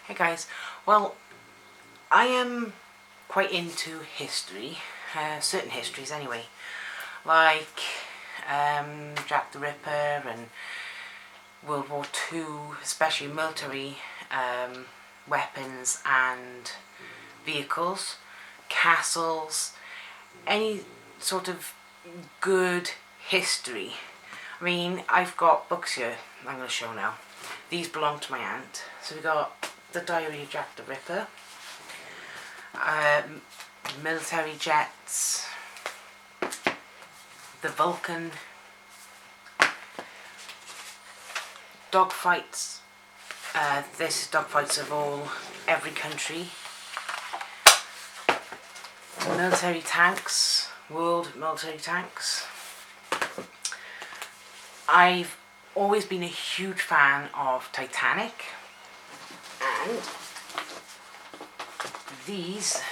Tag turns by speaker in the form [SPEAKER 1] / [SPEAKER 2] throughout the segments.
[SPEAKER 1] Hey guys, well, I am quite into history, certain histories anyway, like Jack the Ripper and World War II, especially military weapons and vehicles, castles, any sort of good history. I mean, I've got books here I'm going to show now. These belong to my aunt. So we got The Diary of Jack the Ripper, military jets, the Vulcan, dogfights. This is dogfights of every country. Military tanks, world military tanks. I've always been a huge fan of Titanic, and these,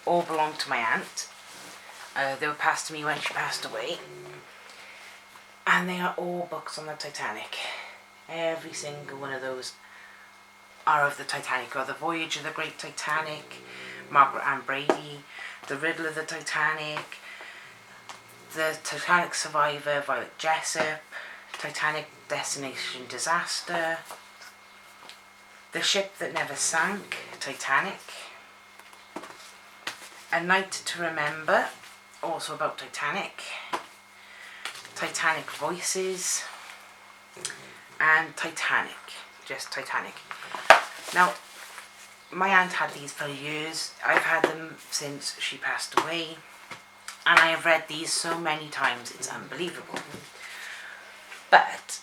[SPEAKER 1] all belong to my aunt. They were passed to me when she passed away, and they are all books on the Titanic. Every single one of those are of the Titanic, or The Voyage of the Great Titanic, Margaret Ann Brady, The Riddle of the Titanic, The Titanic Survivor, Violet Jessop, Titanic Destination Disaster, The Ship That Never Sank, Titanic, A Night to Remember, also about Titanic, Titanic Voices, and Titanic, just Titanic. Now, my aunt had these for years. I've had them since she passed away, and I have read these so many times, it's unbelievable. But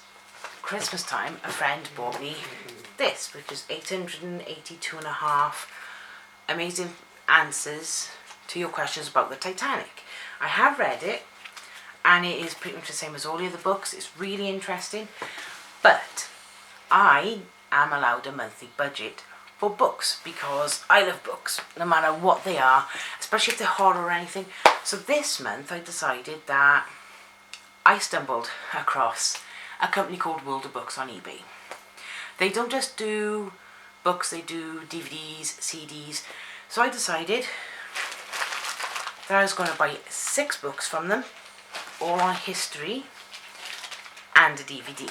[SPEAKER 1] Christmas time, a friend bought me this, which is 882 and a half amazing answers to your questions about the Titanic. I have read it, and it is pretty much the same as all the other books. It's really interesting, but I am allowed a monthly budget for books because I love books, no matter what they are, especially if they're horror or anything. So this month I decided that I stumbled across a company called World of Books on eBay. They don't just do books, they do DVDs, CDs. So I decided that I was going to buy 6 books from them, all on history, and a DVD.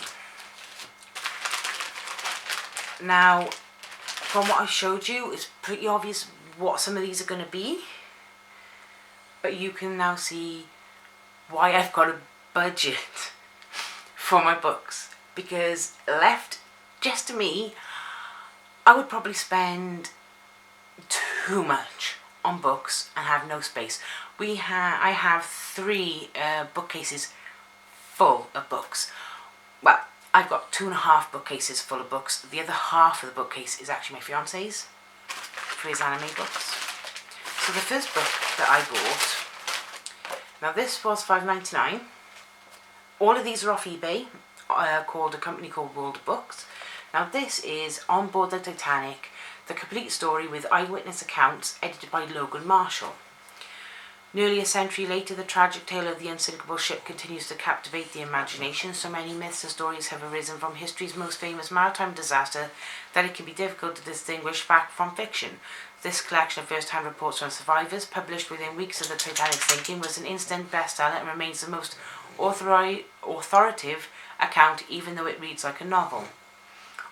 [SPEAKER 1] Now, from what I showed you, it's pretty obvious what some of these are going to be, but you can now see why I've got a budget for my books, because left just to me, I would probably spend too much on books and have no space. I have 3 bookcases full of books. Well, I've got 2.5 bookcases full of books. The other half of the bookcase is actually my fiance's for his anime books. So the first book that I bought, now this was $5.99. All of these are off eBay, called a company called World of Books. Now this is On Board the Titanic, the complete story with eyewitness accounts, edited by Logan Marshall. Nearly a century later, the tragic tale of the unsinkable ship continues to captivate the imagination. So many myths and stories have arisen from history's most famous maritime disaster that it can be difficult to distinguish fact from fiction. This collection of first-hand reports from survivors, published within weeks of the Titanic's sinking, was an instant bestseller and remains the most authoritative account, even though it reads like a novel.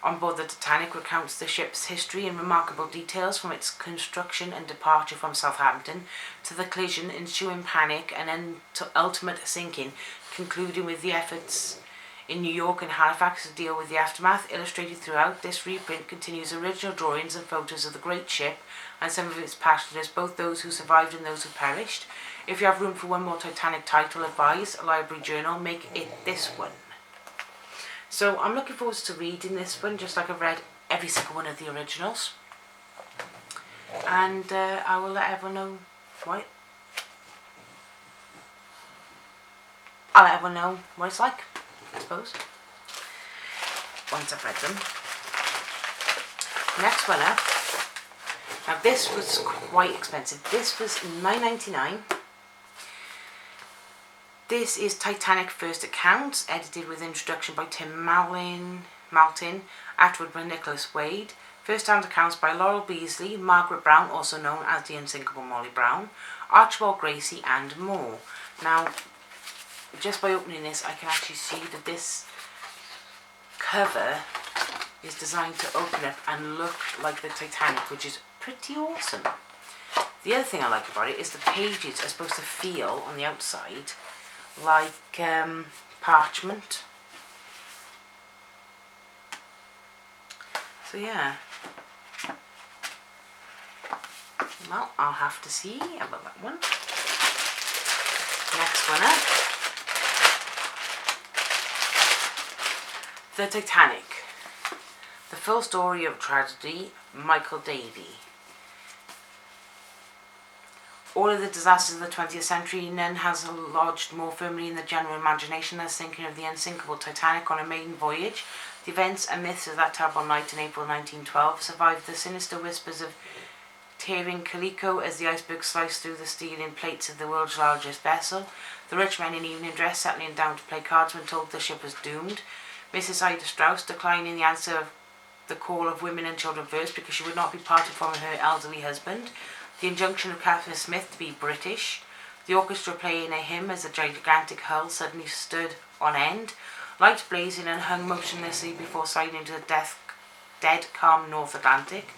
[SPEAKER 1] On Board the Titanic recounts the ship's history in remarkable details, from its construction and departure from Southampton to the collision, ensuing panic, and then to ultimate sinking, concluding with the efforts in New York and Halifax to deal with the aftermath. Illustrated throughout, this reprint continues original drawings and photos of the great ship and some of its passengers, both those who survived and those who perished. If you have room for one more Titanic title, advise a library journal, make it this one. So I'm looking forward to reading this one, just like I've read every single one of the originals. And I will let everyone know I'll let everyone know what it's like, I suppose, once I've read them. Next one up. Now this was quite expensive. This was $9.99. This is Titanic First Accounts, edited with introduction by Tim Malin, Maltin, afterward by Nicholas Wade. First-hand accounts by Laurel Beasley, Margaret Brown, also known as the Unsinkable Molly Brown, Archibald Gracie, and more. Now, just by opening this, I can actually see that this cover is designed to open up and look like the Titanic, which is pretty awesome. The other thing I like about it is the pages are supposed to feel on the outside like parchment. So yeah. Well, I'll have to see about that one. Next one up. The Titanic. The full story of tragedy, Michael Davey. All of the disasters of the 20th century, none has lodged more firmly in the general imagination than thinking of the unsinkable Titanic on a maiden voyage. The events and myths of that terrible night in April 1912 survived the sinister whispers of tearing calico as the iceberg sliced through the steel in plates of the world's largest vessel. The rich men in evening dress settling down to play cards when told the ship was doomed. Mrs. Ida Strauss declining the answer of the call of women and children first because she would not be parted from her elderly husband. The injunction of Catherine Smith to be British. The orchestra playing a hymn as the gigantic hull suddenly stood on end. Lights blazing and hung motionlessly before sliding into the dead calm North Atlantic.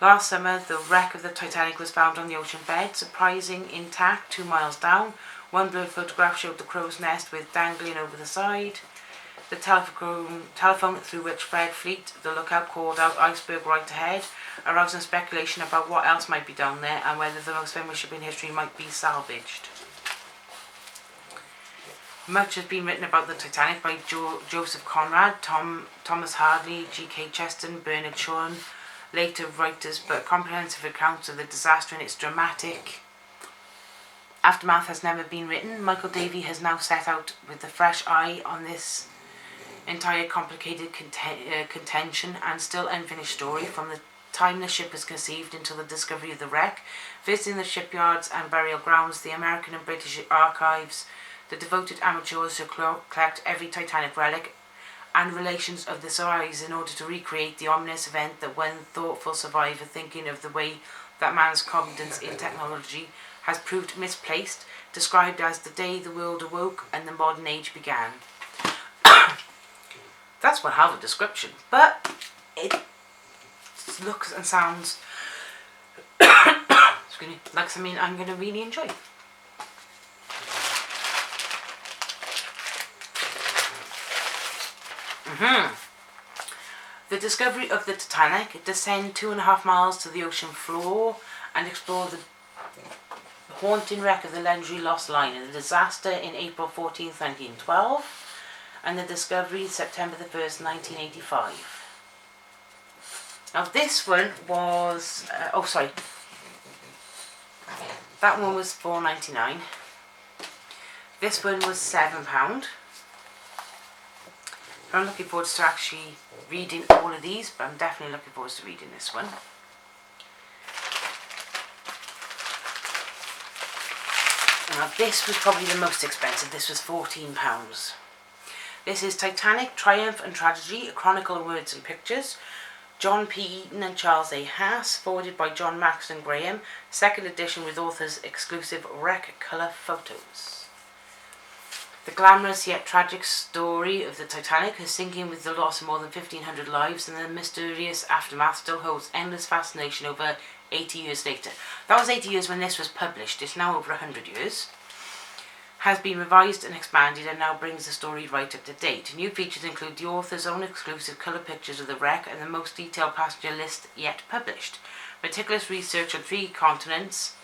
[SPEAKER 1] Last summer, the wreck of the Titanic was found on the ocean bed, surprising intact 2 miles down. One blurred photograph showed the crow's nest with dangling over the side. The telephone through which Fred Fleet, the lookout, called out iceberg right ahead, arousing speculation about what else might be down there and whether the most famous ship in history might be salvaged. Much has been written about the Titanic by Joseph Conrad, Thomas Hardy, G.K. Chesterton, Bernard Shaw, later writers, but comprehensive accounts of the disaster and its dramatic aftermath has never been written. Michael Davey has now set out with a fresh eye on this entire complicated contention and still unfinished story from the time the ship was conceived until the discovery of the wreck, visiting the shipyards and burial grounds, the American and British archives, the devoted amateurs who collect every Titanic relic, and relations of the survivors in order to recreate the ominous event that one thoughtful survivor thinking of the way that man's confidence in technology has proved misplaced, described as the day the world awoke and the modern age began. That's one hell of a description, but it looks and sounds like something I'm going to really enjoy. The discovery of the Titanic, descend 2.5 miles to the ocean floor and explore the haunting wreck of the legendary Lost Liner, the disaster in April 14th, 1912, and the discovery September the 1st, 1985. Now this one was, that one was $4.99. This one was £7. I'm looking forward to actually reading all of these, but I'm definitely looking forward to reading this one. Now this was probably the most expensive. This was £14. This is Titanic, Triumph and Tragedy, A Chronicle of Words and Pictures. John P. Eaton and Charles A. Haas, forwarded by John Maxton Graham. Second edition with author's exclusive wreck colour photos. The glamorous yet tragic story of the Titanic, her sinking with the loss of more than 1,500 lives and the mysterious aftermath still holds endless fascination over 80 years later. That was 80 years when this was published. It's now over 100 years. Has been revised and expanded and now brings the story right up to date. New features include the author's own exclusive colour pictures of the wreck and the most detailed passenger list yet published. Meticulous research on 3 continents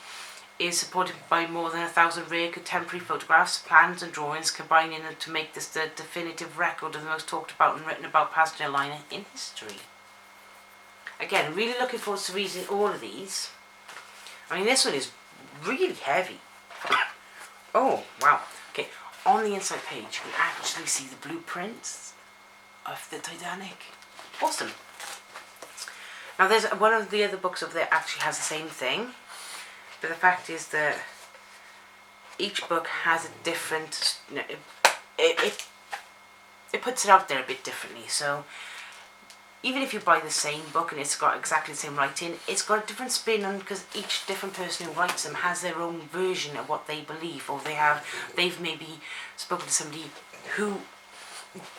[SPEAKER 1] is supported by more than 1,000 rare contemporary photographs, plans and drawings, combining them to make this the definitive record of the most talked about and written about passenger liner in history. Again, really looking forward to reading all of these. I mean, this one is really heavy. Oh, wow. Okay, on the inside page, you can actually see the blueprints of the Titanic. Awesome. Now, there's one of the other books over there actually has the same thing. But the fact is that each book has a different... It it puts it out there a bit differently. So even if you buy the same book and it's got exactly the same writing, it's got a different spin on, because each different person who writes them has their own version of what they believe, or they've maybe spoken to somebody who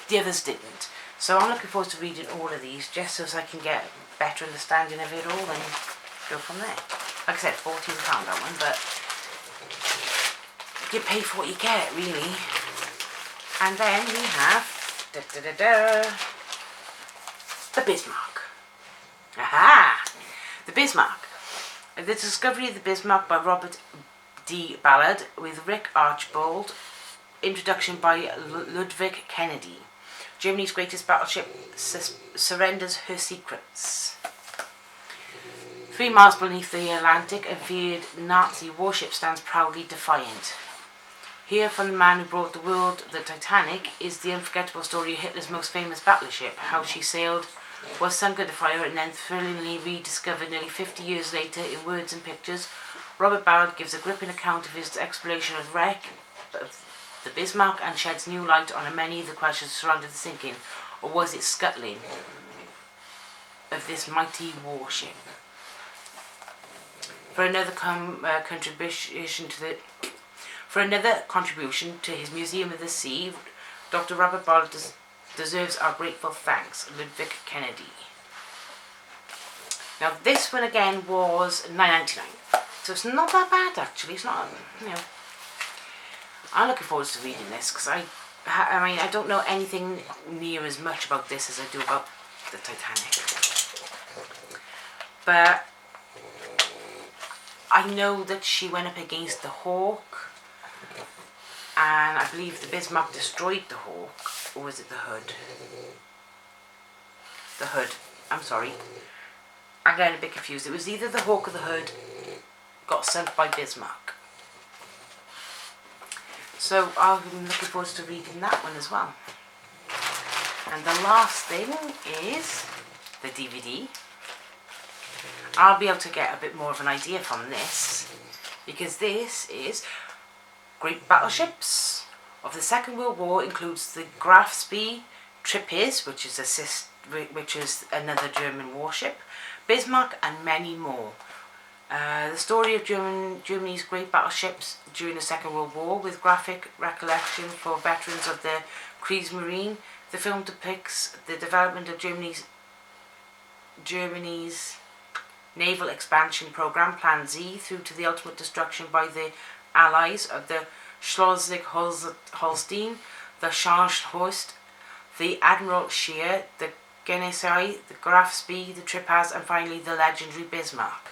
[SPEAKER 1] the others didn't. So I'm looking forward to reading all of these, just so as I can get a better understanding of it all and go from there. Like I said, £14 that one, but you pay for what you get, really. And then we have the Bismarck. Aha! The Bismarck. The Discovery of the Bismarck by Robert D. Ballard with Rick Archbold. Introduction by Ludwig Kennedy. Germany's greatest battleship surrenders her secrets. 3 miles beneath the Atlantic, a veered Nazi warship stands proudly defiant. Here, from the man who brought the world the Titanic, is the unforgettable story of Hitler's most famous battleship, how she sailed, was sunk under fire, and then thrillingly rediscovered nearly 50 years later in words and pictures. Robert Ballard gives a gripping account of his exploration of the wreck of the Bismarck and sheds new light on many of the questions surrounding the sinking, or was it scuttling, of this mighty warship. For another contribution to his Museum of the Sea, Dr. Robert Ballard deserves our grateful thanks. Ludwig Kennedy. Now this one again was $9.99, so it's not that bad actually. It's not, I'm looking forward to reading this, because I don't know anything near as much about this as I do about the Titanic. But I know that she went up against the Hawk, and I believe the Bismarck destroyed the Hawk, or was it the Hood? The Hood, I'm sorry. I'm getting a bit confused. It was either the Hawk or the Hood got sunk by Bismarck. So I'm looking forward to reading that one as well. And the last thing is the DVD. I'll be able to get a bit more of an idea from this, because this is Great Battleships of the Second World War. Includes the Graf Spee, Trapeze, which is another German warship, Bismarck, and many more. The story of Germany's great battleships during the Second World War, with graphic recollection for veterans of the Kriegsmarine. The film depicts the development of Germany's naval expansion program, Plan Z, through to the ultimate destruction by the Allies of the Schleswig-Holstein, the Scharnhorst, the Admiral Scheer, the Genessee, the Graf Spee, the Trapeze, and finally the legendary Bismarck.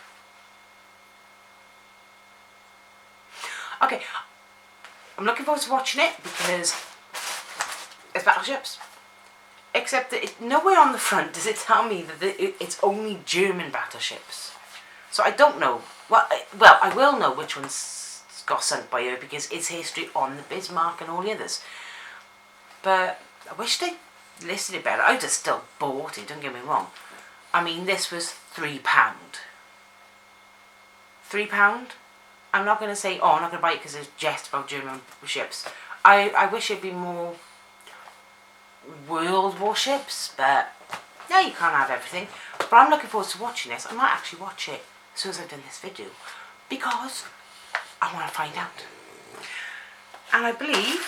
[SPEAKER 1] Okay, I'm looking forward to watching it, because it's battleships. Except that nowhere on the front does it tell me that it's only German battleships. So I don't know. Well, I will know which ones got sunk by her, because it's history on the Bismarck and all the others. But I wish they listed it better. I'd have still bought it, don't get me wrong. I mean, this was £3. £3? I'm not going to say, I'm not going to buy it because it's just about German ships. I wish it'd be more world warships, but no, you can't have everything. But I'm looking forward to watching this. I might actually watch it as soon as I've done this video, because I want to find out. And I believe,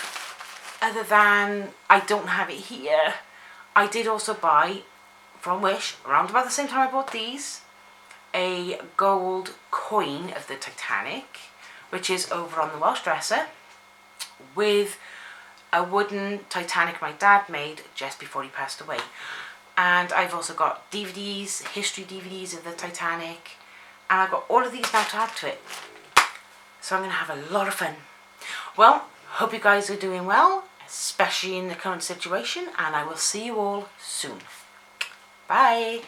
[SPEAKER 1] other than I don't have it here, I did also buy from Wish, around about the same time I bought these, a gold coin of the Titanic, which is over on the Welsh dresser, with a wooden Titanic my dad made just before he passed away. And I've also got DVDs, history DVDs of the Titanic, and I've got all of these now to add to it. So I'm going to have a lot of fun. Well, hope you guys are doing well, especially in the current situation, and I will see you all soon. Bye!